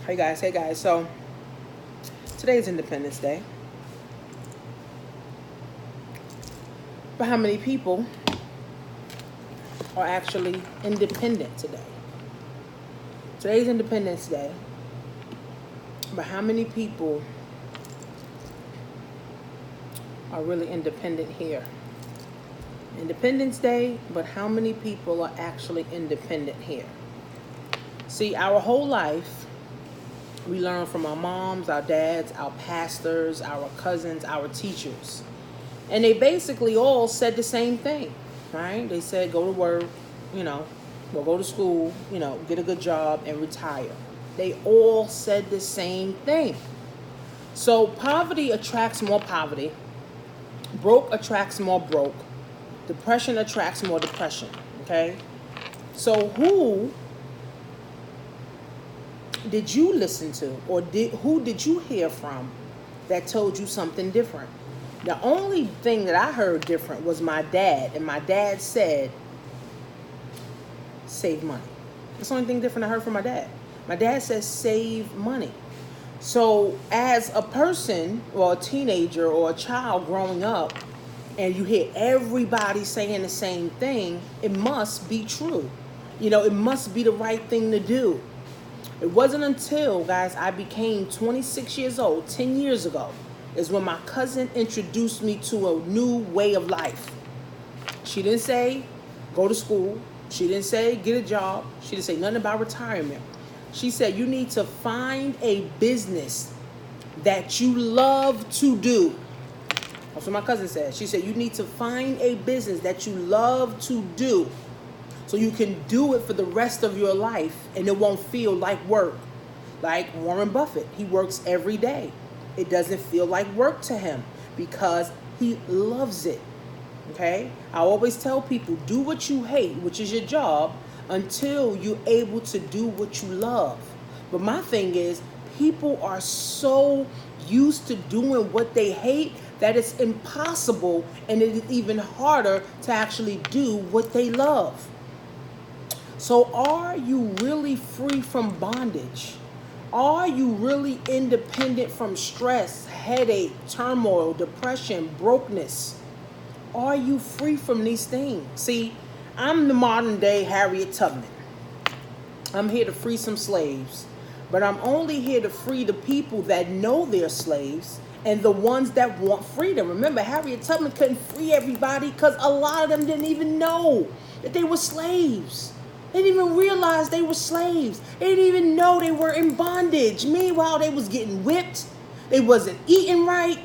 Hey guys. So today is Independence Day. But how many people are actually independent today? Today's Independence Day. But how many people are really independent here? Independence Day, but how many people are actually independent here? See, our whole life, we learn from our moms, our dads, our pastors, our cousins, our teachers. And they basically all said the same thing, right? They said, go to work, or go to school, get a good job and retire. They all said the same thing. So poverty attracts more poverty. Broke attracts more broke. Depression attracts more depression, okay? So who did you listen to, or who did you hear from that told you something different? The only thing that I heard different was my dad, and my dad said, save money. That's the only thing different I heard from my dad. My dad says save money. So as a person or a teenager or a child growing up, and you hear everybody saying the same thing, it must be true. It must be the right thing to do. It wasn't until, guys, I became 26 years old, 10 years ago, is when my cousin introduced me to a new way of life. She didn't say, go to school. She didn't say, get a job. She didn't say nothing about retirement. She said, you need to find a business that you love to do. That's what my cousin said. She said, you need to find a business that you love to do, so you can do it for the rest of your life and it won't feel like work. Like Warren Buffett, he works every day. It doesn't feel like work to him because he loves it. Okay? I always tell people, do what you hate, which is your job, until you're able to do what you love. But my thing is, people are so used to doing what they hate that it's impossible, and it is even harder to actually do what they love. So are you really free from bondage? Are you really independent from stress, headache, turmoil, depression, brokenness? Are you free from these things? See, I'm the modern day Harriet Tubman. I'm here to free some slaves, but I'm only here to free the people that know they're slaves and the ones that want freedom. Remember, Harriet Tubman couldn't free everybody because a lot of them didn't even know that they were slaves. They didn't even realize they were slaves. They didn't even know they were in bondage. Meanwhile, they was getting whipped. They wasn't eating right.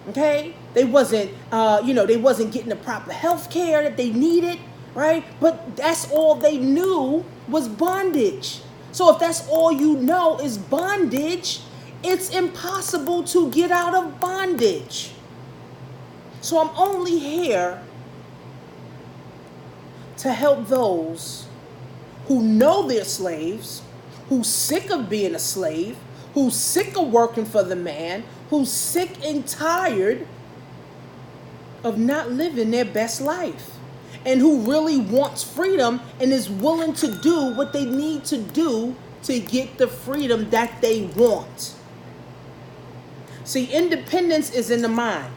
Okay? They wasn't, they wasn't getting the proper health care that they needed, right? But that's all they knew was bondage. So if that's all you know is bondage, it's impossible to get out of bondage. So I'm only here to help those who know they're slaves, who's sick of being a slave, who's sick of working for the man, who's sick and tired of not living their best life, and who really wants freedom and is willing to do what they need to do to get the freedom that they want. See, independence is in the mind.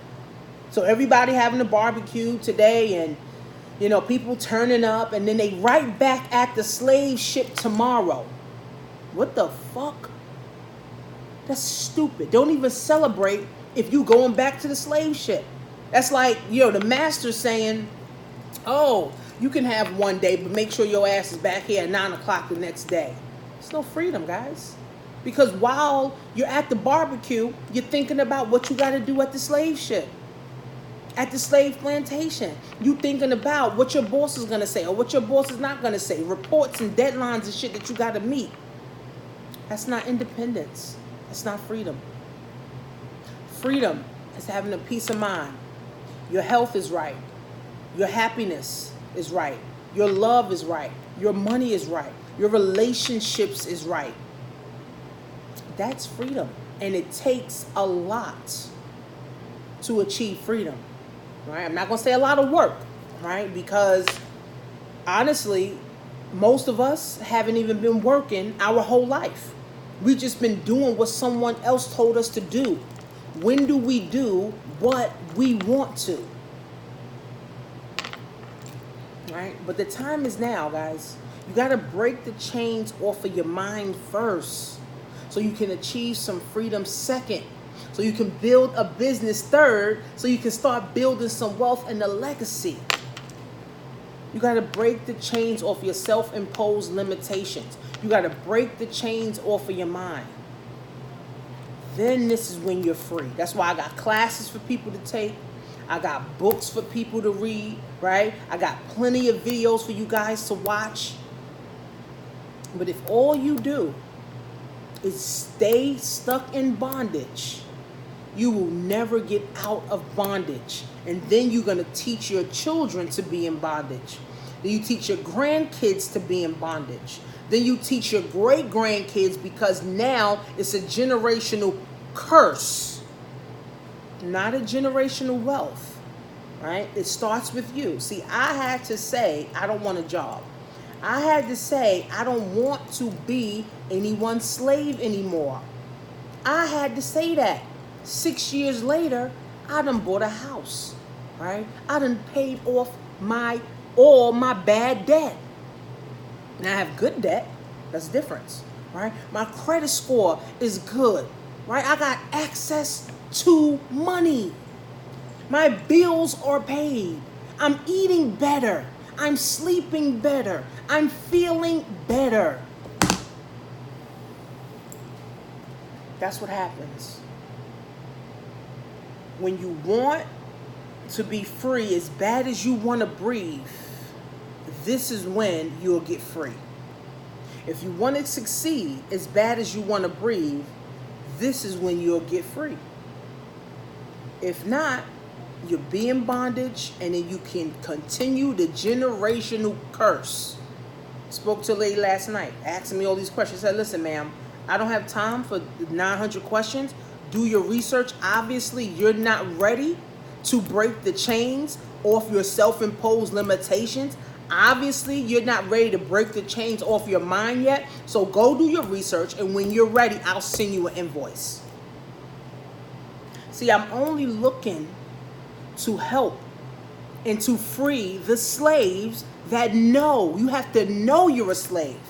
So everybody having a barbecue today and people turning up, and then they right back at the slave ship tomorrow. What the fuck? That's stupid. Don't even celebrate if you going back to the slave ship. That's like, the master saying, oh, you can have one day, but make sure your ass is back here at 9 o'clock the next day. It's no freedom, guys. Because while you're at the barbecue, you're thinking about what you got to do at the slave ship. At the slave plantation, you thinking about what your boss is going to say or what your boss is not going to say. Reports and deadlines and shit that you got to meet. That's not independence. That's not freedom. Freedom is having a peace of mind. Your health is right. Your happiness is right. Your love is right. Your money is right. Your relationships is right. That's freedom. And it takes a lot to achieve freedom. Right? I'm not going to say a lot of work, right? Because honestly, most of us haven't even been working our whole life. We just been doing what someone else told us to do. When do we do what we want to? Right? But the time is now, guys. You got to break the chains off of your mind first so you can achieve some freedom second. So you can build a business third, so you can start building some wealth and a legacy. You got to break the chains off your self-imposed limitations. You got to break the chains off of your mind. Then this is when you're free. That's why I got classes for people to take. I got books for people to read, right? I got plenty of videos for you guys to watch. But if all you do is stay stuck in bondage, you will never get out of bondage. And then you're going to teach your children to be in bondage. Then you teach your grandkids to be in bondage. Then you teach your great-grandkids, because now it's a generational curse, not a generational wealth, right? It starts with you. See, I had to say, I don't want a job. I had to say, I don't want to be anyone's slave anymore. I had to say that. 6 years later, I done bought a house, right? I done paid off all my bad debt. Now I have good debt. That's the difference, right? My credit score is good, right? I got access to money. My bills are paid. I'm eating better. I'm sleeping better. I'm feeling better. That's what happens. When you want to be free as bad as you want to breathe, this is when you'll get free. If you want to succeed as bad as you want to breathe, this is when you'll get free. If not, you'll be in bondage, and then you can continue the generational curse. Spoke to a lady last night, asking me all these questions. I said, listen, ma'am, I don't have time for 900 questions. Do your research. Obviously, you're not ready to break the chains off your self-imposed limitations. Obviously, you're not ready to break the chains off your mind yet. So go do your research, and when you're ready, I'll send you an invoice. See, I'm only looking to help and to free the slaves that know. You have to know you're a slave.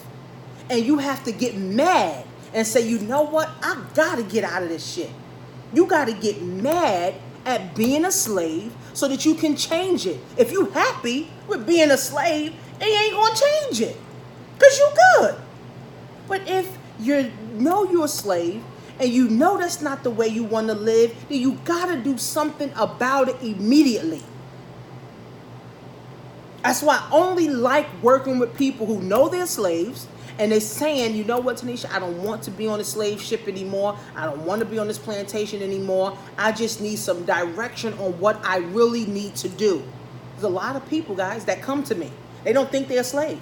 And you have to get mad and say, you know what? I gotta get out of this shit. You gotta get mad at being a slave so that you can change it. If you happy with being a slave, it ain't gonna change it, because you good. But if you know you're a slave and you know that's not the way you want to live, then you gotta do something about it immediately. That's why I only like working with people who know they're slaves and they're saying, you know what, Tanisha, I don't want to be on a slave ship anymore. I don't want to be on this plantation anymore. I just need some direction on what I really need to do. There's a lot of people, guys, that come to me. They don't think they're a slave.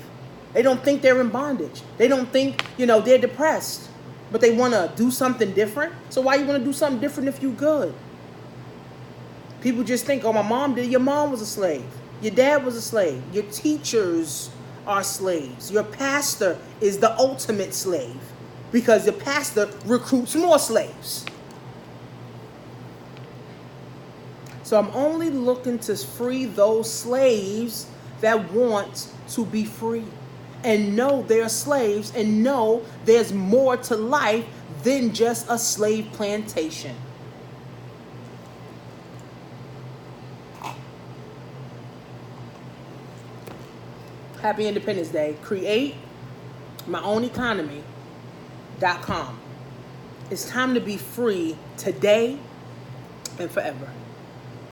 They don't think they're in bondage. They don't think, they're depressed. But they want to do something different. So why you want to do something different if you good? People just think, oh, my mom did. Your mom was a slave. Your dad was a slave. Your teachers are slaves. Your pastor is the ultimate slave, because the pastor recruits more slaves. So I'm only looking to free those slaves that want to be free and know they're slaves and know there's more to life than just a slave plantation. Happy Independence Day. Create my own economy.com. It's time to be free today and forever.